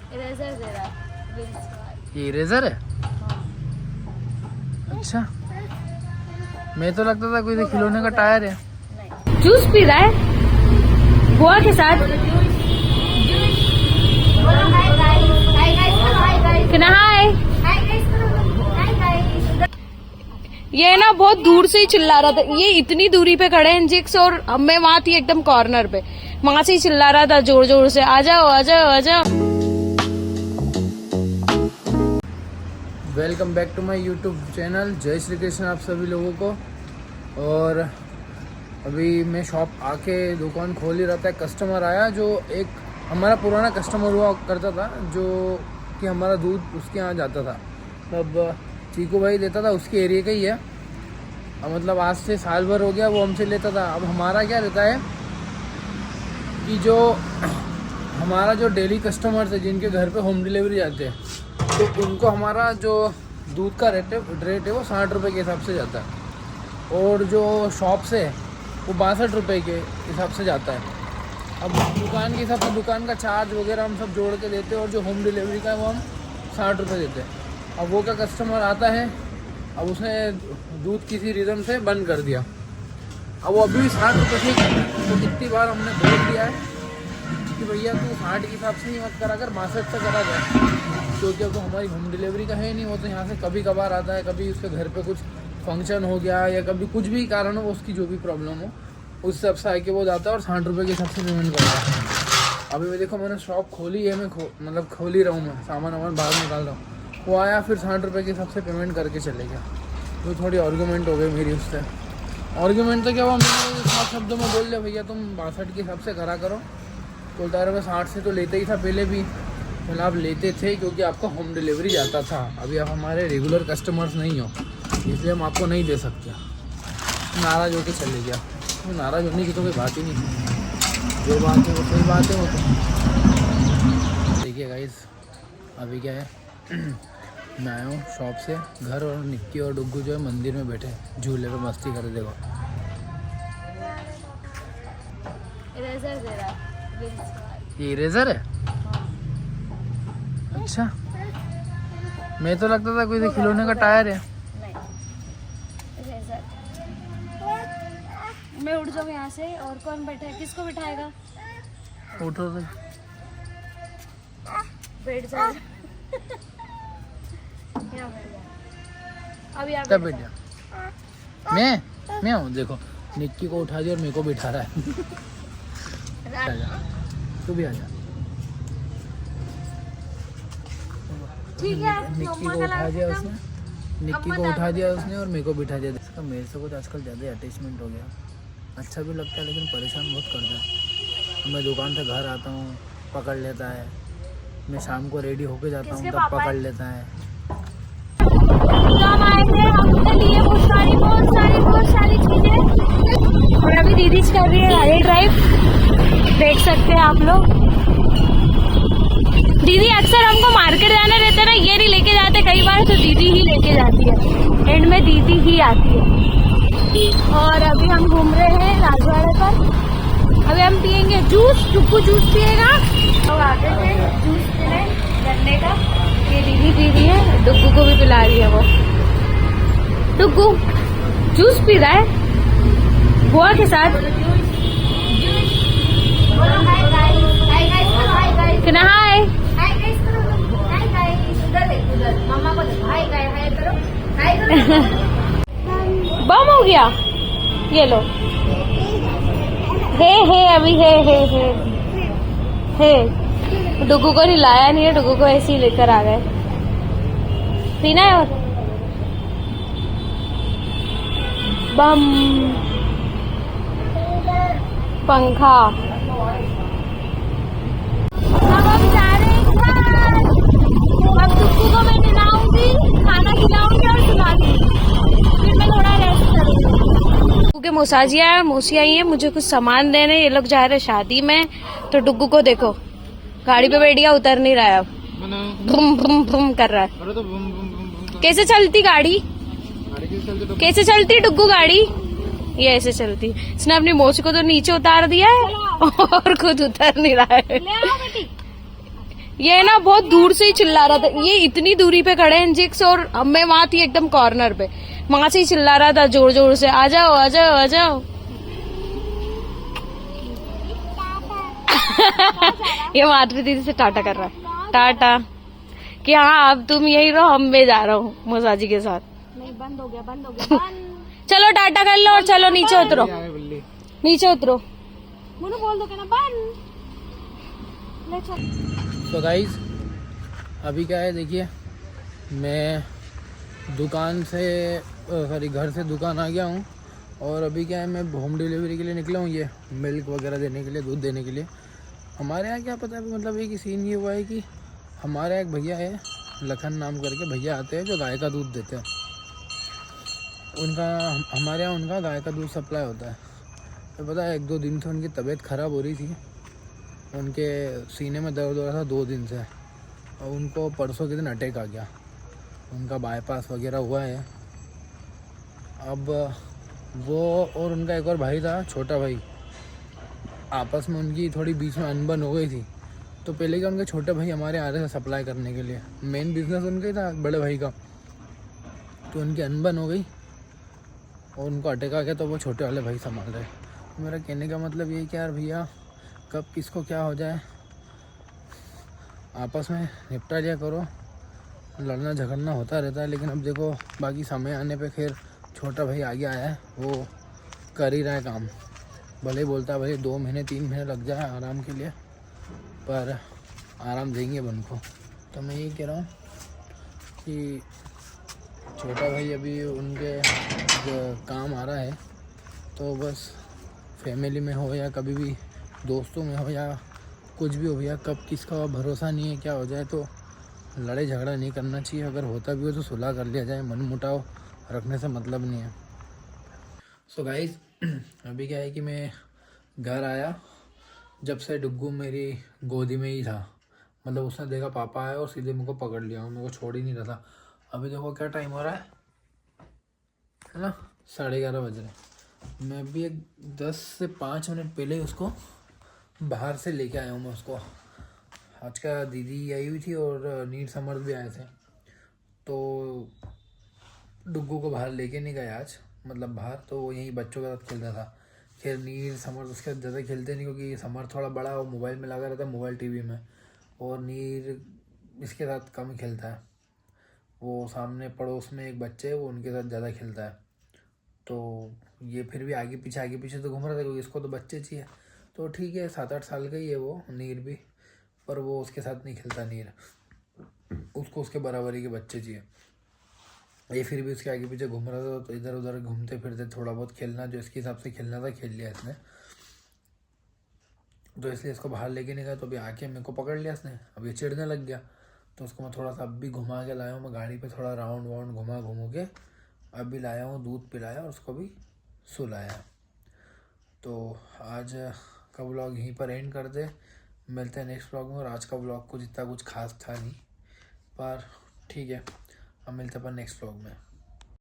Eraser दे रहा है। ये इरेजर है? अच्छा, मैं तो लगता था कोई खिलौने का टायर है। जूस पी रहा है बुआ के साथ। हाय, ये ना बहुत दूर से ही चिल्ला रहा था। ये इतनी दूरी पे खड़े हैं जिक्स, और मैं वहां थी एकदम कॉर्नर पे, वहां से ही चिल्ला रहा था जोर जोर से, आ जाओ आ जाओ आ जाओ। Welcome back to my YouTube channel. जय श्री कृष्ण आप सभी लोगों को। और अभी मैं शॉप आके दुकान खोल ही रहा था। कस्टमर आया जो एक हमारा पुराना कस्टमर हुआ करता था, जो कि हमारा दूध उसके यहाँ जाता था। तब चीकू भाई देता था, उसके एरिया का ही है। मतलब आज से साल भर हो गया वो हमसे लेता था। अब हमारा क्या रहता है कि जो हमारा जो डेली कस्टमर्स है जिनके घर पे होम डिलीवरी जाते हैं, तो उनको हमारा जो दूध का रेट है वो 60 रुपये के हिसाब से जाता है, और जो शॉप से वो 62 रुपये के हिसाब से जाता है। अब दुकान के हिसाब से दुकान का चार्ज वगैरह हम सब जोड़ के देते हैं, और जो होम डिलीवरी का है वो हम 60 रुपये देते हैं। अब वो क्या कस्टमर आता है, अब उसने दूध किसी रीज़न से बंद कर दिया, अब वो अभी भी 60 रुपये से ही कर रहा है। तो कितनी बार हमने बोल दिया है कि भैया तू 60 के हिसाब से ही मत करा कर, 62 से करा जाए, क्योंकि अब तो हमारी होम डिलीवरी का है नहीं। वो तो यहाँ से कभी कभार आता है, कभी उसके घर पे कुछ फंक्शन हो गया या कभी कुछ भी कारण हो, उसकी जो भी प्रॉब्लम हो उस हिसाब से आके वो जाता है और 60 रुपये के हिसाब से पेमेंट करता है। अभी मैं देखो मैंने शॉप खोली है, मैं मतलब खोल ही रहा हूँ, मैं सामान वामान बाहर निकाल रहा हूँ। वो आया फिर 60 रुपये के हिसाब से पेमेंट करके चले गया। तो थोड़ी आर्गूमेंट हो गई मेरी उससे। आर्गूमेंट तो क्या हुआ, मैंने 7 शब्दों में बोल दिया भैया तुम 62 के हिसाब से करा करो। बोलता है मैं 60 से तो लेते ही था पहले भी। मतलब आप लेते थे क्योंकि आपका होम डिलीवरी जाता था, अभी आप हमारे रेगुलर कस्टमर्स नहीं हो, इसलिए हम आपको नहीं दे सकते। नाराज़ होकर चले गया। तो नाराज़ होने की तो कोई बात ही नहीं, जो बात है वो सही बात है। वो तो देखिए गाइस, अभी क्या है मैं आया हूँ शॉप से घर, और निक्की और डुग्गू जो है मंदिर में बैठे झूले पे मस्ती कर। देखो इरेजर दे रहा है। ये इरेजर है? अच्छा, मैं तो लगता था कोई खिलौने का टायर है। मैं उठ जाऊँ यहाँ से, और कौन बैठा है, किसको बिठाएगा? उठो तो बैठ जा। अभी आप तब बैठ जा। मैं हूँ, देखो निक्की को उठा दिया और मेरे को बिठा रहा है। आजा, तू भी आजा। ठीक है, निक्की को उठा दिया उसने, निक्की को उठा दिया उसने और मेरे को बिठा दिया। इसका मेरे से कुछ आजकल ज़्यादा अटैचमेंट हो गया। अच्छा भी लगता है लेकिन परेशान बहुत करता है। मैं दुकान से घर आता हूँ पकड़ लेता है, मैं शाम को रेडी होके जाता हूँ तब पकड़ लेता है। तो हम आए थे, हमने लिए बहुत सारी चीजें, और अभी दीदी कर रही है गाड़ी ड्राइव, देख सकते हैं आप लोग। दीदी अक्सर हमको मार्केट जाने रहते ना, ये नहीं लेके जाते, कई बार तो दीदी ही लेके जाती है, एंड में दीदी ही आती है। और अभी हम घूम रहे हैं राजवाड़े पर। अभी हम पियेंगे जूस, टुक्कू जूस पिएगा। लोग आते थे जूस पीने गन्ने का, ये दीदी पी रही है, डुग्गू को भी पिला रही है। वो डुग्गू जूस पी रहा है बुआ के साथ। हाय, बम हो गया, ये लो। हे अभी हे डुग्गू को नहीं लाया, नहीं है डुग्गू को, ऐसे ही लेकर आ गए। पीना है और बम पंखा। अब जा रहे हैं घर। अब डुग्गू को मैं नहलाऊंगी, खाना खिलाऊंगी और सुलाऊंगी, फिर मैं थोड़ा रेस्ट करूंगी। डुग्गू के मौसाजिया है, मौसी आई है मुझे कुछ सामान देने। ये लोग जा रहे शादी में, तो डुग्गू को देखो गाड़ी पे बैठ गया, उतर नहीं रहा है, अब भूम भूम भूम कर रहा है। कैसे चलती गाड़ी, कैसे चलती डुग्गू गाड़ी? ये ऐसे चलती। इसने अपनी मौसी को तो नीचे उतार दिया है और खुद उतर नहीं रहा है। ये ना बहुत दूर से ही चिल्ला रहा था, ये इतनी दूरी पे खड़े हैं जिक्स, और मैं वहां थी एकदम कॉर्नर पे, वहां से ही चिल्ला रहा था जोर जोर से, आ जाओ आ जाओ आ जाओ। ये माधुरी दीदी से टाटा कर रहा है, टाटा कि हाँ अब तुम यही रहो, हम मैं जा रहा हूँ मौसाजी के साथ। नहीं, बंद हो गया बंद। चलो टाटा कर लो और चलो नीचे उतरो, नीचे उतरो। मुन्नू बोल दो क्या ना बंद। ले चल। तो गाइस अभी क्या है, देखिए मैं दुकान से सॉरी घर से दुकान आ गया हूँ, और अभी क्या है, मैं होम डिलीवरी के लिए निकला हूँ, ये मिल्क वगैरह देने के लिए, दूध देने के लिए। हमारे यहाँ क्या पता है, मतलब एक सीन ये हुआ है कि हमारे यहाँ एक भैया है, लखन नाम करके भैया आते हैं, जो गाय का दूध देते हैं। उनका हमारे यहाँ उनका गाय का दूध सप्लाई होता है। तो पता है 1-2 दिन से उनकी तबीयत ख़राब हो रही थी, उनके सीने में दर्द हो रहा था 2 दिन से, और उनको परसों के दिन अटैक आ गया, उनका बाईपास वगैरह हुआ है। अब वो और उनका एक और भाई था, छोटा भाई, आपस में उनकी थोड़ी बीच में अनबन हो गई थी। तो पहले क्या, उनके छोटे भाई हमारे आ रहे थे सप्लाई करने के लिए, मेन बिजनेस उनका ही था बड़े भाई का। तो उनकी अनबन हो गई और उनको अटैक आ गया, तो वो छोटे वाले भाई संभाल रहे। तो मेरा कहने का मतलब ये कि यार भैया, कब किसको क्या हो जाए आपस में निपटा लिया करो, लड़ना झगड़ना होता रहता है। लेकिन अब देखो, बाकी समय आने पे खैर छोटा भाई आगे आया है, वो कर ही रहा है काम, भले ही बोलता है भले 2 महीने 3 महीने लग जाए आराम के लिए, पर आराम देंगे अब उनको। तो मैं ये कह रहा हूँ कि छोटा भाई अभी उनके काम आ रहा है, तो बस फैमिली में हो या कभी भी दोस्तों में हो या कुछ भी हो भैया, कब किसका भरोसा नहीं है, क्या हो जाए। तो लड़ाई झगड़ा नहीं करना चाहिए, अगर होता भी हो तो सुलह कर लिया जाए, मन मुटाव रखने से मतलब नहीं है। सो गाइस अभी क्या है कि मैं घर आया, जब से डुग्गू मेरी गोदी में ही था, मतलब उसने देखा पापा आया और सीधे मुझको पकड़ लिया, और मेरे को छोड़ ही नहीं रहा था। अभी देखो क्या टाइम हो रहा है ना, 11:30 बज रहे। मैं भी एक 10 से 5 मिनट पहले ही उसको बाहर से लेके आया हूँ मैं उसको। आज का दीदी आई हुई थी और नीर समर्थ भी आए थे, तो डुग्गू को बाहर लेके नहीं गए आज, मतलब बाहर, तो वो यहीं बच्चों के साथ खेलता था। खैर नीर समर्थ उसके साथ ज़्यादा खेलते नहीं, क्योंकि समर्थ थोड़ा बड़ा है, वो मोबाइल में लगा रहता है, मोबाइल टीवी में, और नीर इसके साथ कम खेलता है। वो सामने पड़ोस में एक बच्चे है, वो उनके साथ ज़्यादा खेलता है। तो ये फिर भी आगे पीछे तो घूम रहा था, क्योंकि इसको तो बच्चे चाहिए। तो ठीक है, 7-8 साल का ही है वो नीर भी, पर वो उसके साथ नहीं खेलता नीर, उसको उसके बराबरी के बच्चे चाहिए। ये फिर भी उसके आगे पीछे घूम रहा था, तो इधर उधर घूमते फिरते थोड़ा बहुत खेलना जो इसके हिसाब से खेलना था खेल लिया इसने। तो इसलिए इसको बाहर लेके नहीं गया, तो अभी आके मेरे को पकड़ लिया इसने, अब ये चिढ़ने लग गया। तो उसको मैं थोड़ा सा अब भी घुमा के लाया हूँ, मैं गाड़ी पे थोड़ा राउंड वाउंड घुमा के अभी लाया हूँ, दूध पिलाया और उसको भी सुलाया। तो आज का व्लॉग यहीं पर एंड कर दे, मिलते हैं नेक्स्ट व्लॉग में। और आज का व्लॉग कुछ इतना कुछ खास था नहीं, पर ठीक है, अब मिलते हैं अपन नेक्स्ट व्लॉग में।